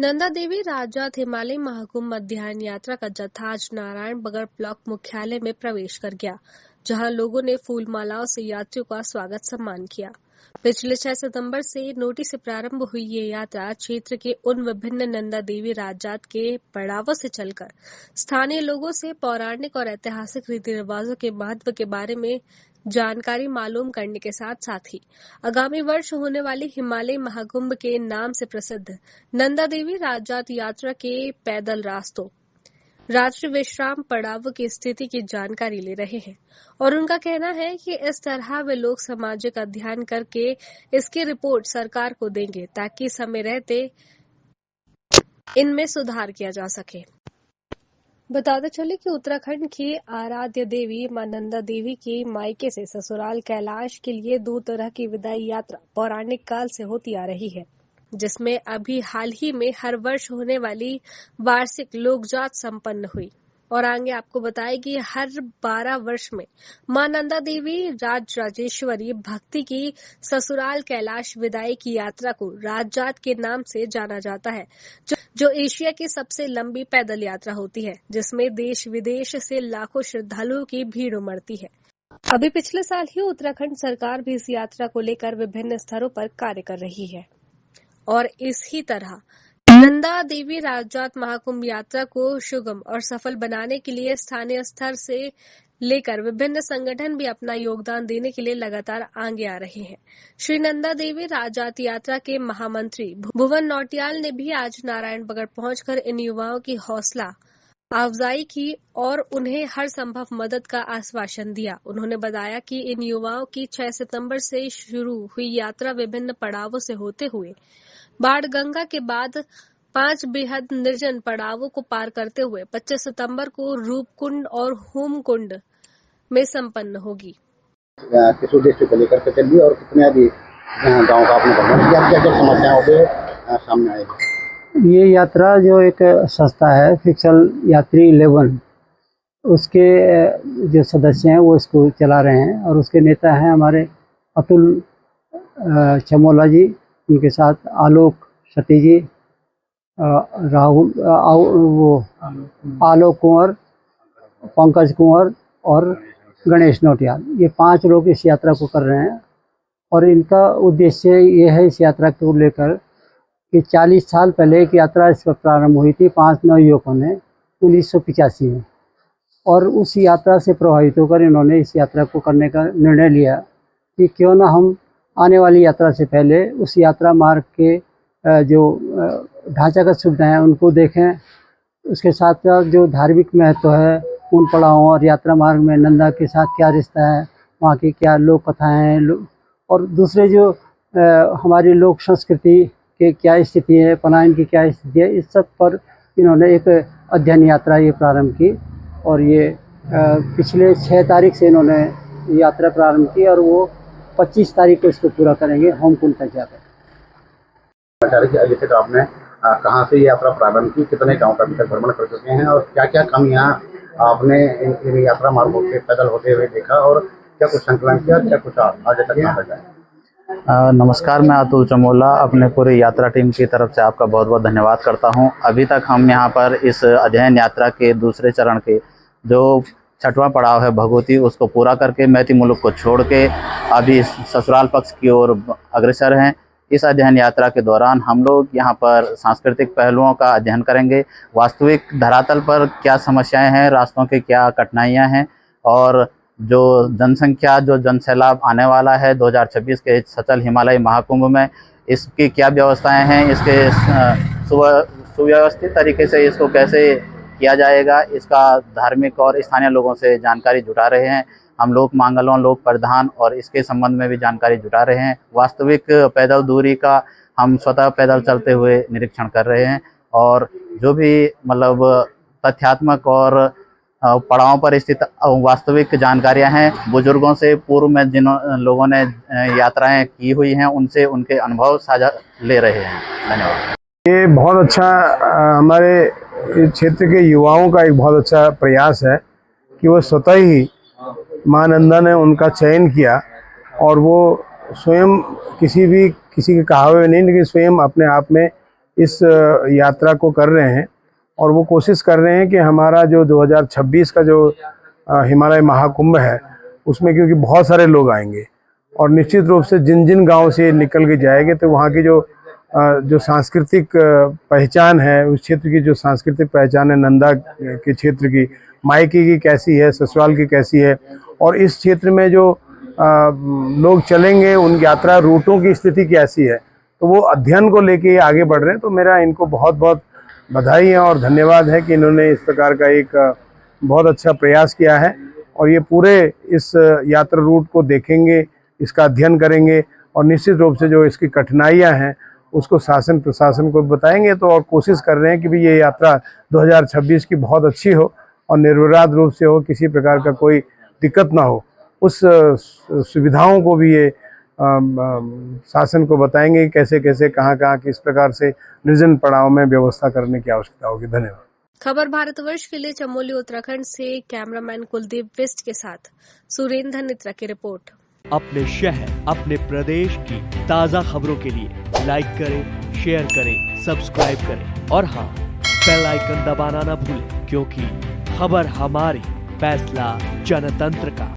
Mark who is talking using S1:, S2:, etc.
S1: नंदा देवी राजात हिमालय महाकुंभ मध्याह्न यात्रा का जत्था आज नारायण बगड़ ब्लॉक मुख्यालय में प्रवेश कर गया, जहां लोगों ने फूल मालाओं से यात्रियों का स्वागत सम्मान किया। पिछले 6 सितंबर से नोटी से प्रारंभ हुई ये यात्रा क्षेत्र के उन विभिन्न नंदा देवी राजात के पड़ावों से चलकर स्थानीय लोगों से पौराणिक और ऐतिहासिक रीति रिवाजों के महत्व के बारे में जानकारी मालूम करने के साथ साथ ही आगामी वर्ष होने वाली हिमालय महाकुंभ के नाम से प्रसिद्ध नंदा देवी राजात यात्रा के पैदल रास्तों, रात्रि विश्राम पड़ाव की स्थिति की जानकारी ले रहे हैं और उनका कहना है कि इस तरह वे लोग सामाजिक अध्ययन करके इसकी रिपोर्ट सरकार को देंगे ताकि समय रहते इनमें सुधार किया जा सके। बताते चले कि उत्तराखंड की आराध्य देवी मां नंदा देवी की मायके से ससुराल कैलाश के लिए 2 तरह की विदाई यात्रा पौराणिक काल से होती आ रही है, जिसमें अभी हाल ही में हर वर्ष होने वाली वार्षिक लोकजात संपन्न हुई और आगे आपको बताएगी हर 12 वर्ष में मां नंदा देवी राजेश्वरी भक्ति की ससुराल कैलाश विदाई की यात्रा को राजजात के नाम से जाना जाता है, जो एशिया की सबसे लंबी पैदल यात्रा होती है, जिसमें देश विदेश से लाखों श्रद्धालुओं की भीड़ उमड़ती है। अभी पिछले साल ही उत्तराखंड सरकार भी इस यात्रा को लेकर विभिन्न स्तरों पर कार्य कर रही है और इसी तरह नंदा देवी राजात महाकुंभ यात्रा को सुगम और सफल बनाने के लिए स्थानीय स्तर से लेकर विभिन्न संगठन भी अपना योगदान देने के लिए लगातार आगे आ रहे हैं। श्री नंदा देवी राजात यात्रा के महामंत्री भुवन नौटियाल ने भी आज नारायण बगड़ पहुंचकर इन युवाओं की हौसला अफजाई की और उन्हें हर संभव मदद का आश्वासन दिया। उन्होंने बताया कि इन युवाओं की 6 सितंबर से शुरू हुई यात्रा विभिन्न पड़ावों से होते हुए बाढ़ गंगा के बाद 5 बेहद निर्जन पड़ावों को पार करते हुए 25 सितंबर को रूपकुंड और होमकुंड में संपन्न होगी।
S2: किस उद्देश्य को लेकर के चलिए और कितने अभी गाँव का आपने भ्रमण किया, क्या क्या समस्याएं होगी सामने आएगी?
S3: ये यात्रा जो एक संस्था है फिक्सल यात्री 11, उसके जो सदस्य हैं वो इसको चला रहे हैं और उसके नेता हैं हमारे अतुल चमोला जी, उनके साथ आलोक सती जी, राहुल आलोक कुंवर, पंकज कुंवर और गणेश नौटियाल, ये 5 लोग इस यात्रा को कर रहे हैं। और इनका उद्देश्य ये है इस यात्रा को लेकर कि 40 साल पहले एक यात्रा इस पर प्रारंभ हुई थी 5 नवयुवकों ने 1985 में, और उस यात्रा से प्रभावित होकर इन्होंने इस यात्रा को करने का निर्णय लिया कि क्यों ना हम आने वाली यात्रा से पहले उस यात्रा मार्ग के जो ढांचागत सुविधाएं हैं उनको देखें, उसके साथ साथ जो धार्मिक महत्व है उन पड़ावों और यात्रा मार्ग में नंदा के साथ क्या रिश्ता है, वहाँ की क्या लोक कथाएँ हैं और दूसरे जो हमारी लोक संस्कृति के क्या स्थिति है, पलायन की क्या स्थिति है, इस सब पर इन्होंने एक अध्ययन यात्रा ये प्रारंभ की। और ये पिछले 6 तारीख से इन्होंने यात्रा प्रारंभ की और वो 25 तारीख को इसको पूरा करेंगे होमकुंड तक जाकर।
S2: अभी तक आपने कहाँ से यात्रा प्रारंभ की, कितने गांव का अभी तक भ्रमण कर चुके हैं और क्या क्या कमियाँ आपने इन यात्रा मार्गों से पैदल होते हुए देखा और क्या कुछ संकलन किया, क्या कुछ आगे तक ना जाए?
S4: नमस्कार, मैं अतुल चमोला अपने पूरी यात्रा टीम की तरफ से आपका बहुत बहुत धन्यवाद करता हूं। अभी तक हम यहां पर इस अध्ययन यात्रा के दूसरे चरण के जो 6वां पड़ाव है भगवती, उसको पूरा करके मैती मुल्क को छोड़ के अभी ससुराल पक्ष की ओर अग्रसर हैं। इस अध्ययन यात्रा के दौरान हम लोग यहाँ पर सांस्कृतिक पहलुओं का अध्ययन करेंगे, वास्तविक धरातल पर क्या समस्याएं हैं, रास्तों की क्या कठिनाइयाँ हैं और जो जनसंख्या जो जनसैलाब आने वाला है 2026 के सचल हिमालय महाकुंभ में, इसकी क्या व्यवस्थाएं हैं, इसके सुव्यवस्थित तरीके से इसको कैसे किया जाएगा, इसका धार्मिक और स्थानीय लोगों से जानकारी जुटा रहे हैं। हम लोग मांगलों लोक प्रधान और इसके संबंध में भी जानकारी जुटा रहे हैं। वास्तविक पैदल दूरी का हम स्वतः पैदल चलते हुए निरीक्षण कर रहे हैं और जो भी मतलब तथ्यात्मक और पड़ावों पर स्थित वास्तविक जानकारियां हैं, बुजुर्गों से पूर्व में जिन लोगों ने यात्राएं की हुई हैं उनसे उनके अनुभव साझा ले रहे हैं। धन्यवाद।
S5: ये बहुत अच्छा हमारे क्षेत्र के युवाओं का एक बहुत अच्छा प्रयास है कि वो स्वतः ही मां नंदा ने उनका चयन किया और वो स्वयं किसी के कहावे नहीं, लेकिन स्वयं अपने आप में इस यात्रा को कर रहे हैं और वो कोशिश कर रहे हैं कि हमारा जो 2026 का जो हिमालय महाकुंभ है उसमें, क्योंकि बहुत सारे लोग आएंगे और निश्चित रूप से जिन जिन गांव से निकल के जाएंगे तो वहाँ की जो सांस्कृतिक पहचान है, उस क्षेत्र की जो सांस्कृतिक पहचान है, नंदा के क्षेत्र की, मायके की कैसी है, ससुराल की कैसी है, और इस क्षेत्र में जो लोग चलेंगे उन यात्रा रूटों की स्थिति कैसी है, तो वो अध्ययन को लेके आगे बढ़ रहे हैं। तो मेरा इनको बहुत बहुत बधाई है और धन्यवाद है कि इन्होंने इस प्रकार का एक बहुत अच्छा प्रयास किया है और ये पूरे इस यात्रा रूट को देखेंगे, इसका अध्ययन करेंगे और निश्चित रूप से जो इसकी कठिनाइयां हैं उसको शासन प्रशासन को बताएंगे। तो और कोशिश कर रहे हैं कि भी ये यात्रा 2026 की बहुत अच्छी हो और निर्विवाद रूप से हो, किसी प्रकार का कोई दिक्कत ना हो, उस सुविधाओं को भी ये शासन को बताएंगे कैसे कैसे कहाँ कहाँ किस प्रकार से निर्जन पड़ाव में व्यवस्था करने की आवश्यकता होगी। धन्यवाद।
S1: खबर भारतवर्ष के लिए चमोली उत्तराखंड से कैमरामैन कुलदीप बिस्ट के साथ सुरेंद्र नित्रा की रिपोर्ट।
S6: अपने शहर, अपने प्रदेश की ताज़ा खबरों के लिए लाइक करें, शेयर करें, सब्सक्राइब करें और हाँ, बेल आइकन दबाना ना भूलें, क्योंकि खबर हमारी, फैसला जनतंत्र का।